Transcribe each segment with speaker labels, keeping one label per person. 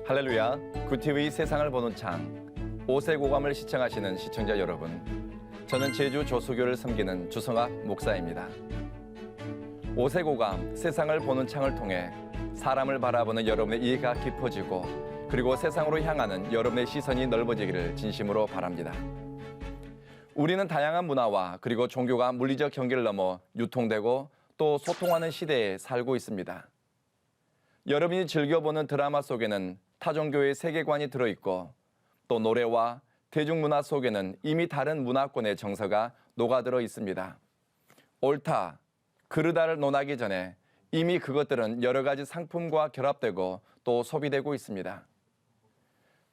Speaker 1: 할렐루야, 굿TV 세상을 보는 창 5세 고감을 시청하시는 시청자 여러분, 저는 제주 조수교를 섬기는 주성학 목사입니다. 5세 고감 세상을 보는 창을 통해 사람을 바라보는 여러분의 이해가 깊어지고 그리고 세상으로 향하는 여러분의 시선이 넓어지기를 진심으로 바랍니다. 우리는 다양한 문화와 그리고 종교가 물리적 경계를 넘어 유통되고 또 소통하는 시대에 살고 있습니다. 여러분이 즐겨보는 드라마 속에는 타종교의 세계관이 들어있고 또 노래와 대중문화 속에는 이미 다른 문화권의 정서가 녹아들어 있습니다. 옳다, 그르다를 논하기 전에 이미 그것들은 여러 가지 상품과 결합되고 또 소비되고 있습니다.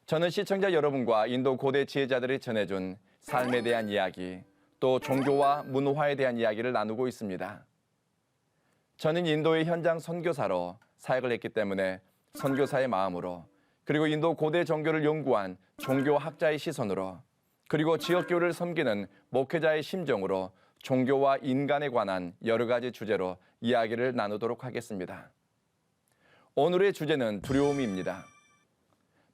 Speaker 1: 저는 시청자 여러분과 인도 고대 지혜자들이 전해준 삶에 대한 이야기, 또 종교와 문화에 대한 이야기를 나누고 있습니다. 저는 인도의 현장 선교사로 사역을 했기 때문에 선교사의 마음으로, 그리고 인도 고대 종교를 연구한 종교학자의 시선으로, 그리고 지역교회를 섬기는 목회자의 심정으로 종교와 인간에 관한 여러 가지 주제로 이야기를 나누도록 하겠습니다. 오늘의 주제는 두려움입니다.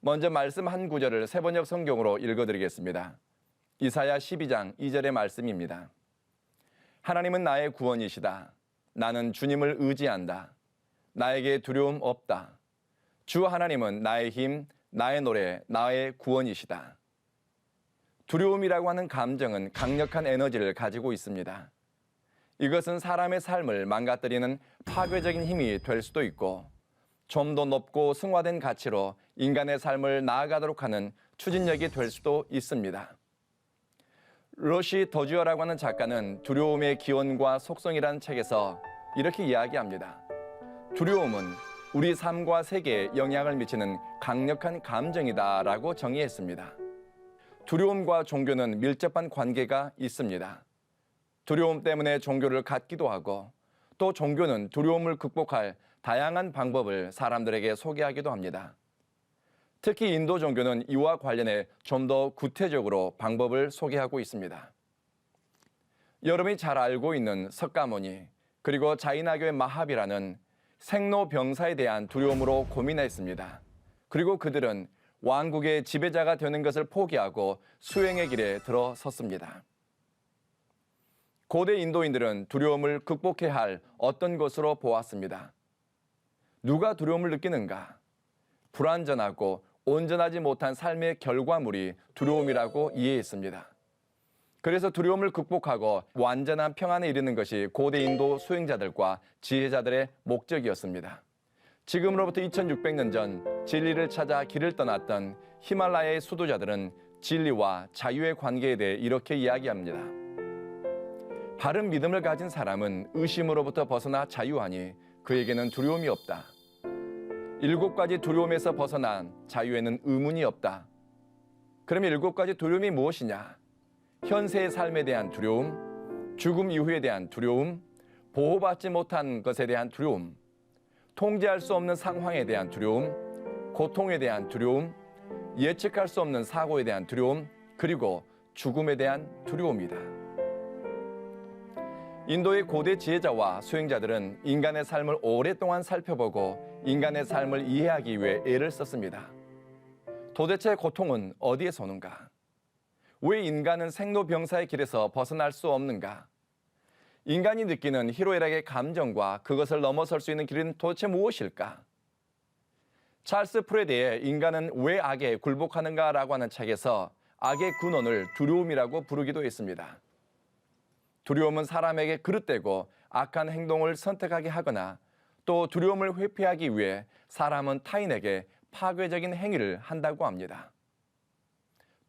Speaker 1: 먼저 말씀 한 구절을 세번역 성경으로 읽어드리겠습니다. 이사야 12장 2절의 말씀입니다. 하나님은 나의 구원이시다. 나는 주님을 의지한다. 나에게 두려움 없다. 주 하나님은 나의 힘, 나의 노래, 나의 구원이시다. 두려움이라고 하는 감정은 강력한 에너지를 가지고 있습니다. 이것은 사람의 삶을 망가뜨리는 파괴적인 힘이 될 수도 있고 좀 더 높고 승화된 가치로 인간의 삶을 나아가도록 하는 추진력이 될 수도 있습니다. 러시 더주어라고 하는 작가는 두려움의 기원과 속성이라는 책에서 이렇게 이야기합니다. 두려움은 우리 삶과 세계에 영향을 미치는 강력한 감정이다라고 정의했습니다. 두려움과 종교는 밀접한 관계가 있습니다. 두려움 때문에 종교를 갖기도 하고 또 종교는 두려움을 극복할 다양한 방법을 사람들에게 소개하기도 합니다. 특히 인도 종교는 이와 관련해 좀 더 구체적으로 방법을 소개하고 있습니다. 여러분이 잘 알고 있는 석가모니, 그리고 자이나교의 마하비라는 생로병사에 대한 두려움으로 고민했습니다. 그리고 그들은 왕국의 지배자가 되는 것을 포기하고 수행의 길에 들어섰습니다. 고대 인도인들은 두려움을 극복해야 할 어떤 것으로 보았습니다. 누가 두려움을 느끼는가? 불완전하고 온전하지 못한 삶의 결과물이 두려움이라고 이해했습니다. 그래서 두려움을 극복하고 완전한 평안에 이르는 것이 고대 인도 수행자들과 지혜자들의 목적이었습니다. 지금으로부터 2600년 전 진리를 찾아 길을 떠났던 히말라야의 수도자들은 진리와 자유의 관계에 대해 이렇게 이야기합니다. 바른 믿음을 가진 사람은 의심으로부터 벗어나 자유하니 그에게는 두려움이 없다. 7가지 두려움에서 벗어난 자유에는 의문이 없다. 그러면 7가지 두려움이 무엇이냐? 현세의 삶에 대한 두려움, 죽음 이후에 대한 두려움, 보호받지 못한 것에 대한 두려움, 통제할 수 없는 상황에 대한 두려움, 고통에 대한 두려움, 예측할 수 없는 사고에 대한 두려움, 그리고 죽음에 대한 두려움이다. 인도의 고대 지혜자와 수행자들은 인간의 삶을 오랫동안 살펴보고 인간의 삶을 이해하기 위해 애를 썼습니다. 도대체 고통은 어디에서 오는가? 왜 인간은 생로병사의 길에서 벗어날 수 없는가? 인간이 느끼는 희로애락의 감정과 그것을 넘어설 수 있는 길은 도대체 무엇일까? 찰스 프레드의 인간은 왜 악에 굴복하는가라고 하는 책에서 악의 근원을 두려움이라고 부르기도 했습니다. 두려움은 사람에게 그릇되고 악한 행동을 선택하게 하거나 또 두려움을 회피하기 위해 사람은 타인에게 파괴적인 행위를 한다고 합니다.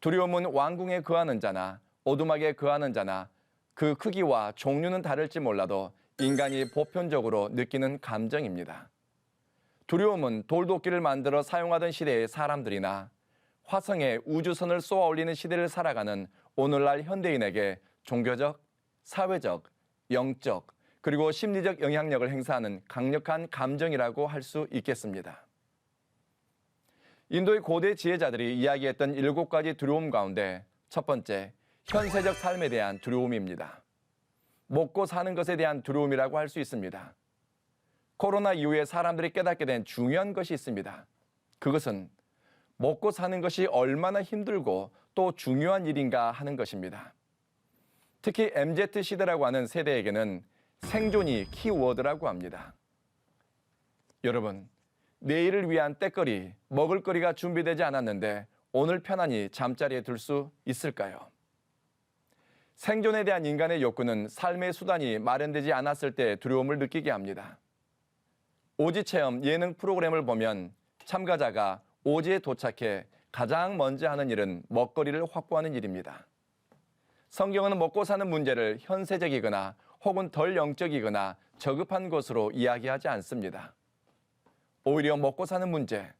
Speaker 1: 두려움은 왕궁에 거하는 자나 오두막에 거하는 자나 그 크기와 종류는 다를지 몰라도 인간이 보편적으로 느끼는 감정입니다. 두려움은 돌도끼를 만들어 사용하던 시대의 사람들이나 화성에 우주선을 쏘아 올리는 시대를 살아가는 오늘날 현대인에게 종교적, 사회적, 영적, 그리고 심리적 영향력을 행사하는 강력한 감정이라고 할 수 있겠습니다. 인도의 고대 지혜자들이 이야기했던 7가지 두려움 가운데 첫 번째, 현세적 삶에 대한 두려움입니다. 먹고 사는 것에 대한 두려움이라고 할 수 있습니다. 코로나 이후에 사람들이 깨닫게 된 중요한 것이 있습니다. 그것은 먹고 사는 것이 얼마나 힘들고 또 중요한 일인가 하는 것입니다. 특히 MZ시대라고 하는 세대에게는 생존이 키워드라고 합니다. 여러분, 내일을 위한 때거리, 먹을거리가 준비되지 않았는데 오늘 편안히 잠자리에 들 수 있을까요? 생존에 대한 인간의 욕구는 삶의 수단이 마련되지 않았을 때 두려움을 느끼게 합니다. 오지체험 예능 프로그램을 보면 참가자가 오지에 도착해 가장 먼저 하는 일은 먹거리를 확보하는 일입니다. 성경은 먹고 사는 문제를 현세적이거나 혹은 덜 영적이거나 저급한 것으로 이야기하지 않습니다. 오히려 먹고 사는 문제,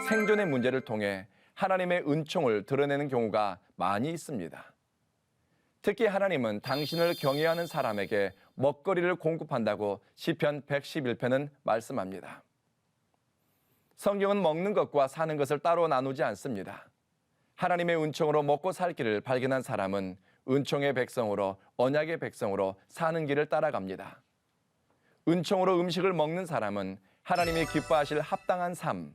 Speaker 1: 생존의 문제를 통해 하나님의 은총을 드러내는 경우가 많이 있습니다. 특히 하나님은 당신을 경외하는 사람에게 먹거리를 공급한다고 시편 111편은 말씀합니다. 성경은 먹는 것과 사는 것을 따로 나누지 않습니다. 하나님의 은총으로 먹고 살 길을 발견한 사람은 은총의 백성으로 언약의 백성으로 사는 길을 따라갑니다. 은총으로 음식을 먹는 사람은 하나님이 기뻐하실 합당한 삶,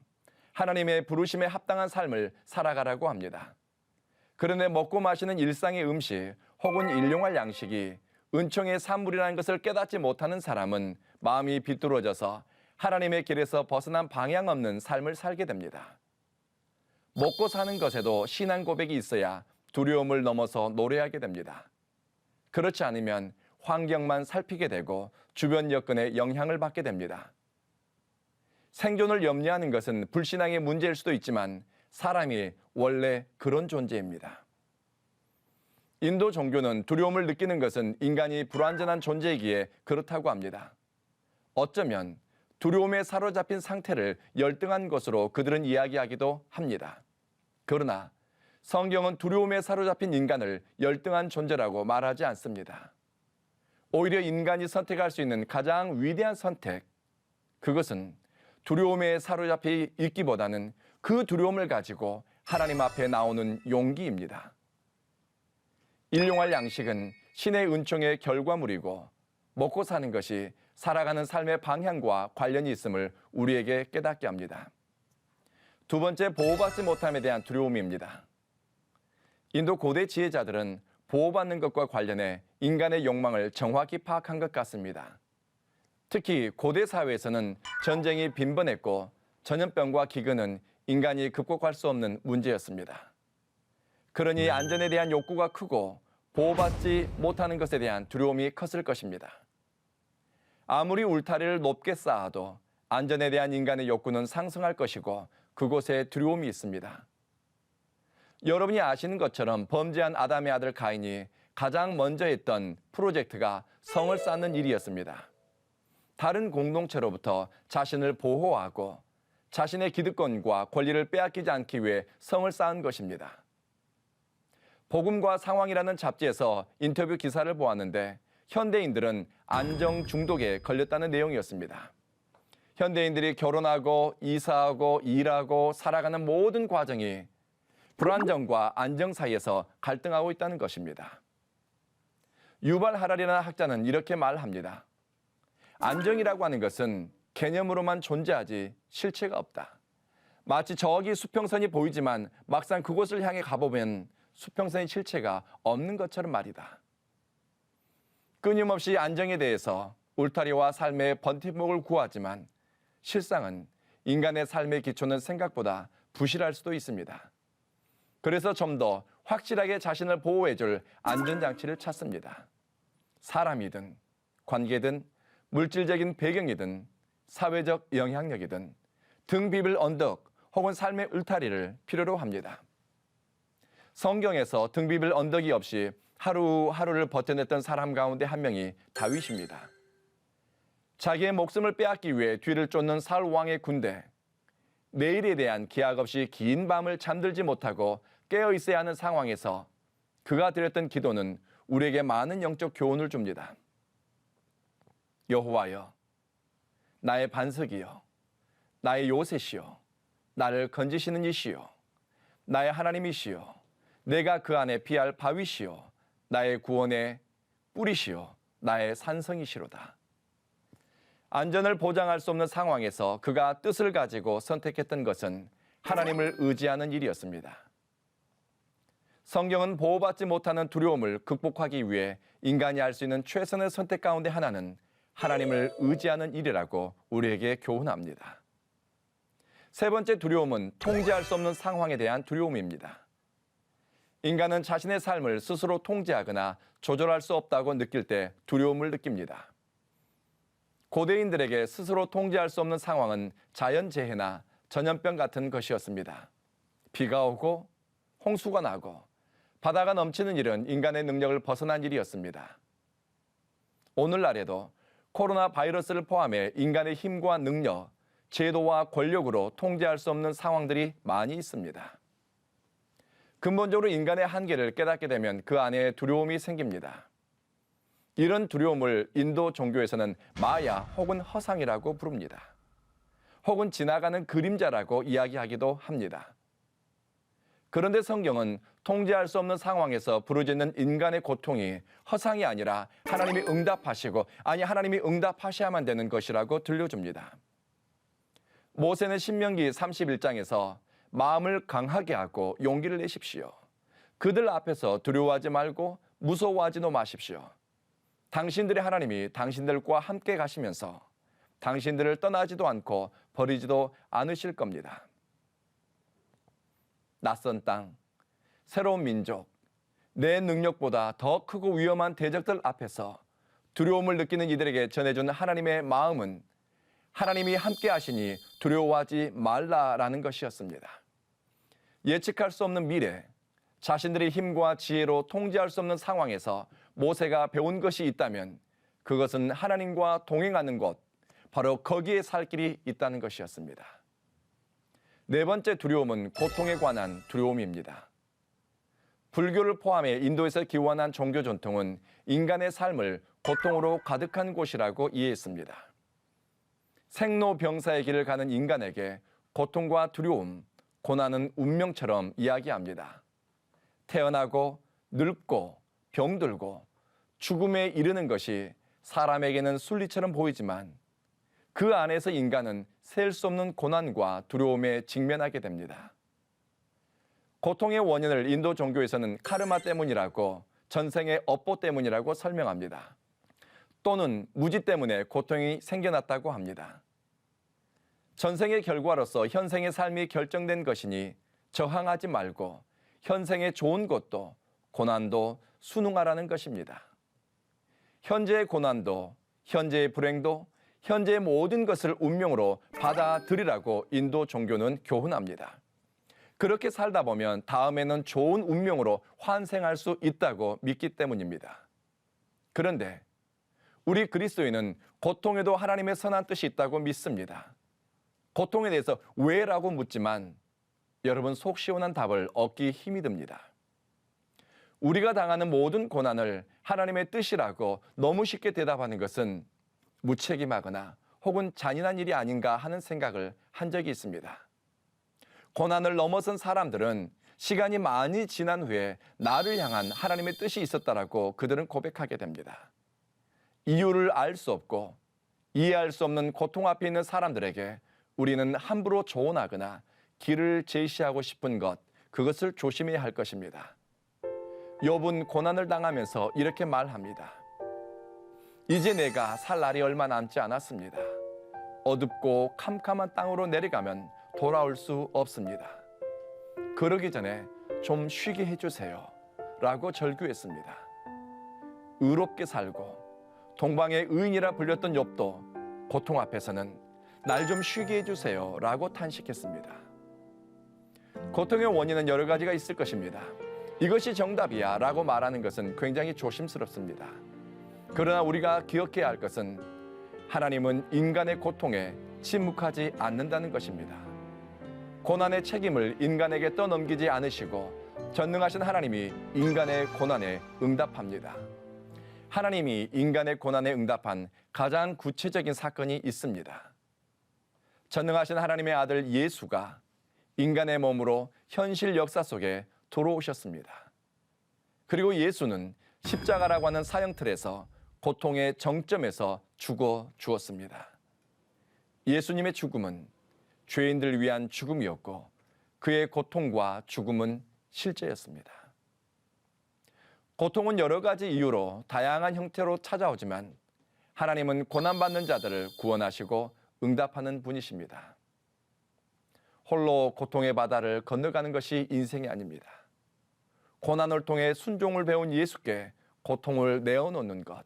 Speaker 1: 하나님의 부르심에 합당한 삶을 살아가라고 합니다. 그런데 먹고 마시는 일상의 음식 혹은 일용할 양식이 은총의 산물이라는 것을 깨닫지 못하는 사람은 마음이 비뚤어져서 하나님의 길에서 벗어난 방향 없는 삶을 살게 됩니다. 먹고 사는 것에도 신앙 고백이 있어야 두려움을 넘어서 노래하게 됩니다. 그렇지 않으면 환경만 살피게 되고 주변 여건에 영향을 받게 됩니다. 생존을 염려하는 것은 불신앙의 문제일 수도 있지만 사람이 원래 그런 존재입니다. 인도 종교는 두려움을 느끼는 것은 인간이 불완전한 존재이기에 그렇다고 합니다. 어쩌면 두려움에 사로잡힌 상태를 열등한 것으로 그들은 이야기하기도 합니다. 그러나 성경은 두려움에 사로잡힌 인간을 열등한 존재라고 말하지 않습니다. 오히려 인간이 선택할 수 있는 가장 위대한 선택, 그것은 두려움에 사로잡혀 있기보다는 그 두려움을 가지고 하나님 앞에 나오는 용기입니다. 일용할 양식은 신의 은총의 결과물이고 먹고 사는 것이 살아가는 삶의 방향과 관련이 있음을 우리에게 깨닫게 합니다. 두 번째, 보호받지 못함에 대한 두려움입니다. 인도 고대 지혜자들은 보호받는 것과 관련해 인간의 욕망을 정확히 파악한 것 같습니다. 특히 고대 사회에서는 전쟁이 빈번했고 전염병과 기근은 인간이 극복할 수 없는 문제였습니다. 그러니 안전에 대한 욕구가 크고 보호받지 못하는 것에 대한 두려움이 컸을 것입니다. 아무리 울타리를 높게 쌓아도 안전에 대한 인간의 욕구는 상승할 것이고 그곳에 두려움이 있습니다. 여러분이 아시는 것처럼 범죄한 아담의 아들 가인이 가장 먼저 했던 프로젝트가 성을 쌓는 일이었습니다. 다른 공동체로부터 자신을 보호하고 자신의 기득권과 권리를 빼앗기지 않기 위해 성을 쌓은 것입니다. 복음과 상황이라는 잡지에서 인터뷰 기사를 보았는데 현대인들은 안정 중독에 걸렸다는 내용이었습니다. 현대인들이 결혼하고 이사하고 일하고 살아가는 모든 과정이 불안정과 안정 사이에서 갈등하고 있다는 것입니다. 유발 하랄이라는 학자는 이렇게 말합니다. 안정이라고 하는 것은 개념으로만 존재하지 실체가 없다. 마치 저기 수평선이 보이지만 막상 그곳을 향해 가보면 수평선의 실체가 없는 것처럼 말이다. 끊임없이 안정에 대해서 울타리와 삶의 버팀목을 구하지만 실상은 인간의 삶의 기초는 생각보다 부실할 수도 있습니다. 그래서 좀 더 확실하게 자신을 보호해줄 안전장치를 찾습니다. 사람이든 관계든 물질적인 배경이든 사회적 영향력이든 등 비빌 언덕 혹은 삶의 울타리를 필요로 합니다. 성경에서 등 비빌 언덕이 없이 하루하루를 버텨냈던 사람 가운데 한 명이 다윗입니다. 자기의 목숨을 빼앗기 위해 뒤를 쫓는 사울 왕의 군대, 내일에 대한 기약 없이 긴 밤을 잠들지 못하고 깨어 있어야 하는 상황에서 그가 드렸던 기도는 우리에게 많은 영적 교훈을 줍니다. 여호와여, 나의 반석이여, 나의 요새시여, 나를 건지시는 이시여, 나의 하나님이시여, 내가 그 안에 피할 바위시여, 나의 구원의 뿌리시여, 나의 산성이시로다. 안전을 보장할 수 없는 상황에서 그가 뜻을 가지고 선택했던 것은 하나님을 의지하는 일이었습니다. 성경은 보호받지 못하는 두려움을 극복하기 위해 인간이 할 수 있는 최선의 선택 가운데 하나는 하나님을 의지하는 일이라고 우리에게 교훈합니다. 세 번째 두려움은 통제할 수 없는 상황에 대한 두려움입니다. 인간은 자신의 삶을 스스로 통제하거나 조절할 수 없다고 느낄 때 두려움을 느낍니다. 고대인들에게 스스로 통제할 수 없는 상황은 자연재해나 전염병 같은 것이었습니다. 비가 오고 홍수가 나고 바다가 넘치는 일은 인간의 능력을 벗어난 일이었습니다. 오늘날에도 코로나 바이러스를 포함해 인간의 힘과 능력, 제도와 권력으로 통제할 수 없는 상황들이 많이 있습니다. 근본적으로 인간의 한계를 깨닫게 되면 그 안에 두려움이 생깁니다. 이런 두려움을 인도 종교에서는 마야 혹은 허상이라고 부릅니다. 혹은 지나가는 그림자라고 이야기하기도 합니다. 그런데 성경은 통제할 수 없는 상황에서 부르짖는 인간의 고통이 허상이 아니라 하나님이 응답하시고, 아니 하나님이 응답하셔야만 되는 것이라고 들려줍니다. 모세는 신명기 31장에서 마음을 강하게 하고 용기를 내십시오. 그들 앞에서 두려워하지 말고 무서워하지도 마십시오. 당신들의 하나님이 당신들과 함께 가시면서 당신들을 떠나지도 않고 버리지도 않으실 겁니다. 낯선 땅, 새로운 민족, 내 능력보다 더 크고 위험한 대적들 앞에서 두려움을 느끼는 이들에게 전해준 하나님의 마음은 하나님이 함께 하시니 두려워하지 말라라는 것이었습니다. 예측할 수 없는 미래, 자신들의 힘과 지혜로 통제할 수 없는 상황에서 모세가 배운 것이 있다면 그것은 하나님과 동행하는 곳, 바로 거기에 살 길이 있다는 것이었습니다. 네 번째 두려움은 고통에 관한 두려움입니다. 불교를 포함해 인도에서 기원한 종교 전통은 인간의 삶을 고통으로 가득한 곳이라고 이해했습니다. 생로병사의 길을 가는 인간에게 고통과 두려움, 고난은 운명처럼 이야기합니다. 태어나고 늙고 병들고 죽음에 이르는 것이 사람에게는 순리처럼 보이지만 그 안에서 인간은 셀 수 없는 고난과 두려움에 직면하게 됩니다. 고통의 원인을 인도 종교에서는 카르마 때문이라고, 전생의 업보 때문이라고 설명합니다. 또는 무지 때문에 고통이 생겨났다고 합니다. 전생의 결과로서 현생의 삶이 결정된 것이니 저항하지 말고 현생의 좋은 것도 고난도 순응하라는 것입니다. 현재의 고난도, 현재의 불행도, 현재의 모든 것을 운명으로 받아들이라고 인도 종교는 교훈합니다. 그렇게 살다 보면 다음에는 좋은 운명으로 환생할 수 있다고 믿기 때문입니다. 그런데 우리 그리스도인은 고통에도 하나님의 선한 뜻이 있다고 믿습니다. 고통에 대해서 왜라고 묻지만 여러분 속 시원한 답을 얻기 힘이 듭니다. 우리가 당하는 모든 고난을 하나님의 뜻이라고 너무 쉽게 대답하는 것은 무책임하거나 혹은 잔인한 일이 아닌가 하는 생각을 한 적이 있습니다. 고난을 넘어선 사람들은 시간이 많이 지난 후에 나를 향한 하나님의 뜻이 있었다라고 그들은 고백하게 됩니다. 이유를 알 수 없고 이해할 수 없는 고통 앞에 있는 사람들에게 우리는 함부로 조언하거나 길을 제시하고 싶은 것, 그것을 조심해야 할 것입니다. 욥은 고난을 당하면서 이렇게 말합니다. 이제 내가 살 날이 얼마 남지 않았습니다. 어둡고 캄캄한 땅으로 내려가면 돌아올 수 없습니다. 그러기 전에 좀 쉬게 해주세요 라고 절규했습니다. 의롭게 살고 동방의 의인이라 불렸던 욥도 고통 앞에서는 날 좀 쉬게 해주세요 라고 탄식했습니다. 고통의 원인은 여러 가지가 있을 것입니다. 이것이 정답이야 라고 말하는 것은 굉장히 조심스럽습니다. 그러나 우리가 기억해야 할 것은 하나님은 인간의 고통에 침묵하지 않는다는 것입니다. 고난의 책임을 인간에게 떠넘기지 않으시고 전능하신 하나님이 인간의 고난에 응답합니다. 하나님이 인간의 고난에 응답한 가장 구체적인 사건이 있습니다. 전능하신 하나님의 아들 예수가 인간의 몸으로 현실 역사 속에 들어오셨습니다. 그리고 예수는 십자가라고 하는 사형틀에서 고통의 정점에서 죽어 주었습니다. 예수님의 죽음은 죄인들 위한 죽음이었고 그의 고통과 죽음은 실제였습니다. 고통은 여러 가지 이유로 다양한 형태로 찾아오지만 하나님은 고난받는 자들을 구원하시고 응답하는 분이십니다. 홀로 고통의 바다를 건너가는 것이 인생이 아닙니다. 고난을 통해 순종을 배운 예수께 고통을 내어놓는 것,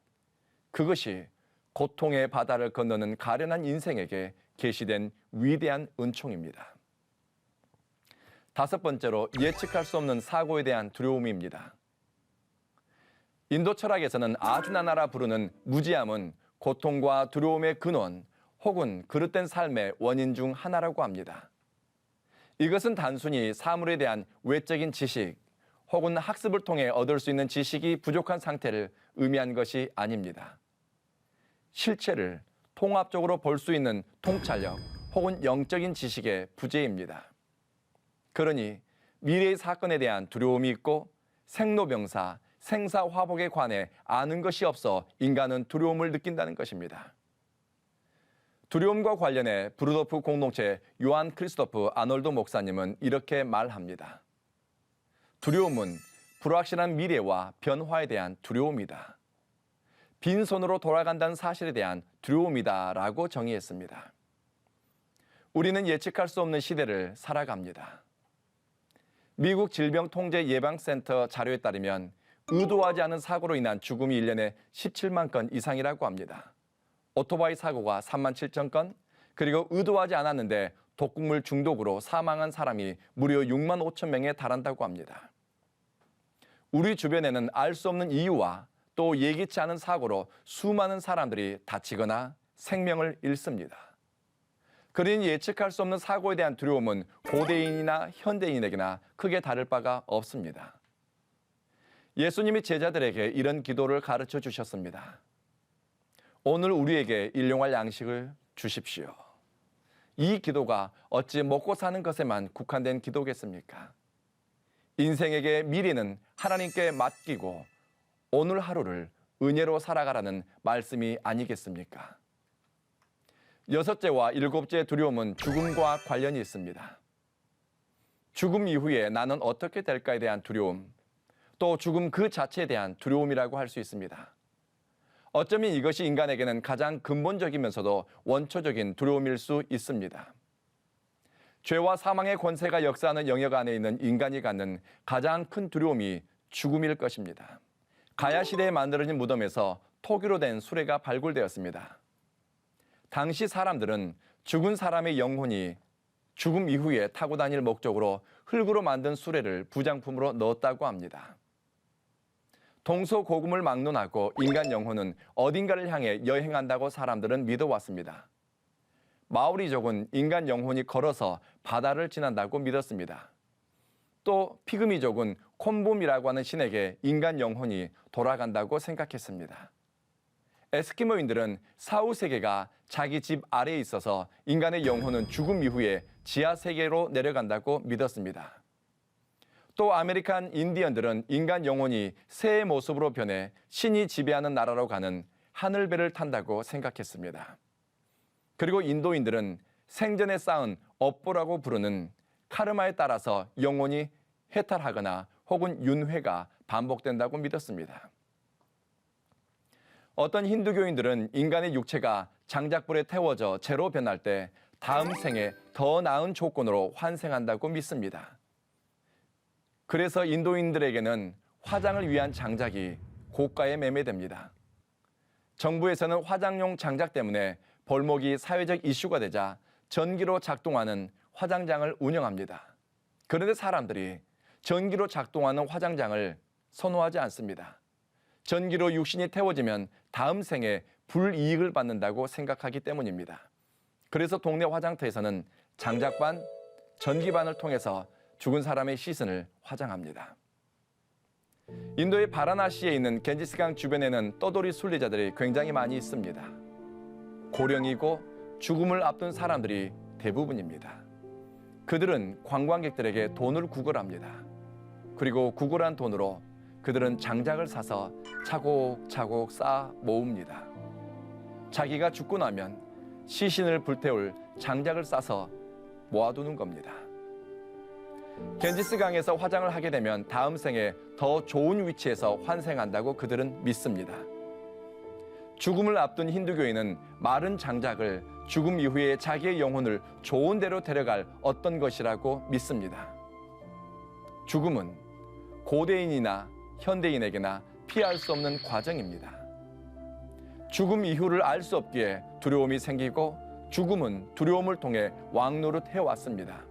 Speaker 1: 그것이 고통의 바다를 건너는 가련한 인생에게 계시된 위대한 은총입니다. 다섯 번째로, 예측할 수 없는 사고에 대한 두려움입니다. 인도 철학에서는 아주나나라 부르는 무지함은 고통과 두려움의 근원 혹은 그릇된 삶의 원인 중 하나라고 합니다. 이것은 단순히 사물에 대한 외적인 지식 혹은 학습을 통해 얻을 수 있는 지식이 부족한 상태를 의미한 것이 아닙니다. 실체를 통합적으로 볼 수 있는 통찰력 혹은 영적인 지식의 부재입니다. 그러니 미래의 사건에 대한 두려움이 있고 생로병사, 생사화복에 관해 아는 것이 없어 인간은 두려움을 느낀다는 것입니다. 두려움과 관련해 브루도프 공동체 요한 크리스토프 아놀드 목사님은 이렇게 말합니다. 두려움은 불확실한 미래와 변화에 대한 두려움이다. 빈손으로 돌아간다는 사실에 대한 두려움이다 라고 정의했습니다. 우리는 예측할 수 없는 시대를 살아갑니다. 미국 질병통제예방센터 자료에 따르면 의도하지 않은 사고로 인한 죽음이 1년에 17만 건 이상이라고 합니다. 오토바이 사고가 3만 7천 건, 그리고 의도하지 않았는데 독극물 중독으로 사망한 사람이 무려 6만 5천 명에 달한다고 합니다. 우리 주변에는 알 수 없는 이유와 또 예기치 않은 사고로 수많은 사람들이 다치거나 생명을 잃습니다. 그러니 예측할 수 없는 사고에 대한 두려움은 고대인이나 현대인에게나 크게 다를 바가 없습니다. 예수님이 제자들에게 이런 기도를 가르쳐 주셨습니다. 오늘 우리에게 일용할 양식을 주십시오. 이 기도가 어찌 먹고 사는 것에만 국한된 기도겠습니까? 인생에게 미래는 하나님께 맡기고 오늘 하루를 은혜로 살아가라는 말씀이 아니겠습니까? 여섯째와 일곱째 두려움은 죽음과 관련이 있습니다. 죽음 이후에 나는 어떻게 될까에 대한 두려움, 또 죽음 그 자체에 대한 두려움이라고 할 수 있습니다. 어쩌면 이것이 인간에게는 가장 근본적이면서도 원초적인 두려움일 수 있습니다. 죄와 사망의 권세가 역사하는 영역 안에 있는 인간이 갖는 가장 큰 두려움이 죽음일 것입니다. 가야 시대에 만들어진 무덤에서 토기로 된 수레가 발굴되었습니다. 당시 사람들은 죽은 사람의 영혼이 죽음 이후에 타고 다닐 목적으로 흙으로 만든 수레를 부장품으로 넣었다고 합니다. 동서고금을 막론하고 인간 영혼은 어딘가를 향해 여행한다고 사람들은 믿어왔습니다. 마오리족은 인간 영혼이 걸어서 바다를 지난다고 믿었습니다. 또 피그미족은 콤봄이라고 하는 신에게 인간 영혼이 돌아간다고 생각했습니다. 에스키모인들은 사후세계가 자기 집 아래에 있어서 인간의 영혼은 죽음 이후에 지하세계로 내려간다고 믿었습니다. 또 아메리칸 인디언들은 인간 영혼이 새의 모습으로 변해 신이 지배하는 나라로 가는 하늘배를 탄다고 생각했습니다. 그리고 인도인들은 생전에 쌓은 업보라고 부르는 카르마에 따라서 영혼이 해탈하거나 혹은 윤회가 반복된다고 믿었습니다. 어떤 힌두교인들은 인간의 육체가 장작불에 태워져 재로 변할 때 다음 생에 더 나은 조건으로 환생한다고 믿습니다. 그래서 인도인들에게는 화장을 위한 장작이 고가에 매매됩니다. 정부에서는 화장용 장작 때문에 벌목이 사회적 이슈가 되자 전기로 작동하는 화장장을 운영합니다. 그런데 사람들이 전기로 작동하는 화장장을 선호하지 않습니다. 전기로 육신이 태워지면 다음 생에 불이익을 받는다고 생각하기 때문입니다. 그래서 동네 화장터에서는 장작반, 전기반을 통해서 죽은 사람의 시선을 화장합니다. 인도의 바라나시에 있는 겐지스강 주변에는 떠돌이 순례자들이 굉장히 많이 있습니다. 고령이고 죽음을 앞둔 사람들이 대부분입니다. 그들은 관광객들에게 돈을 구걸합니다. 그리고 구걸한 돈으로 그들은 장작을 사서 차곡차곡 쌓아 모읍니다. 자기가 죽고 나면 시신을 불태울 장작을 싸서 모아두는 겁니다. 겐지스 강에서 화장을 하게 되면 다음 생에 더 좋은 위치에서 환생한다고 그들은 믿습니다. 죽음을 앞둔 힌두교인은 마른 장작을 죽음 이후에 자기의 영혼을 좋은 데로 데려갈 어떤 것이라고 믿습니다. 죽음은 고대인이나 현대인에게나 피할 수 없는 과정입니다. 죽음 이후를 알 수 없기에 두려움이 생기고 죽음은 두려움을 통해 왕노릇 해왔습니다.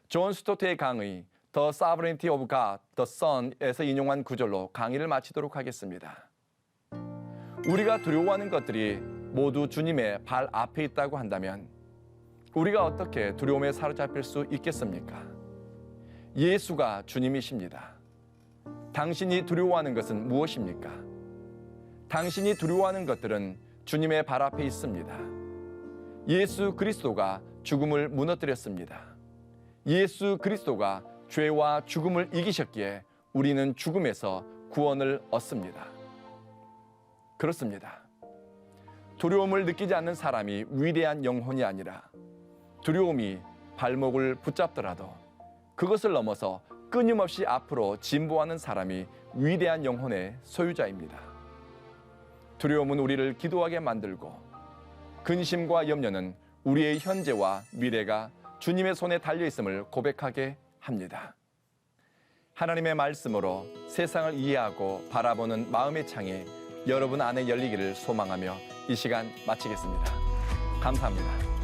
Speaker 1: 존 스토트의 강의 The Sovereignty of God, the Son에서 인용한 구절로 강의를 마치도록 하겠습니다. 우리가 두려워하는 것들이 모두 주님의 발 앞에 있다고 한다면 우리가 어떻게 두려움에 사로잡힐 수 있겠습니까? 예수가 주님이십니다. 당신이 두려워하는 것은 무엇입니까? 당신이 두려워하는 것들은 주님의 발 앞에 있습니다. 예수 그리스도가 죽음을 무너뜨렸습니다. 예수 그리스도가 죄와 죽음을 이기셨기에 우리는 죽음에서 구원을 얻습니다. 그렇습니다. 두려움을 느끼지 않는 사람이 위대한 영혼이 아니라 두려움이 발목을 붙잡더라도 그것을 넘어서 끊임없이 앞으로 진보하는 사람이 위대한 영혼의 소유자입니다. 두려움은 우리를 기도하게 만들고 근심과 염려는 우리의 현재와 미래가 주님의 손에 달려있음을 고백하게 합니다. 하나님의 말씀으로 세상을 이해하고 바라보는 마음의 창이 여러분 안에 열리기를 소망하며 이 시간 마치겠습니다. 감사합니다.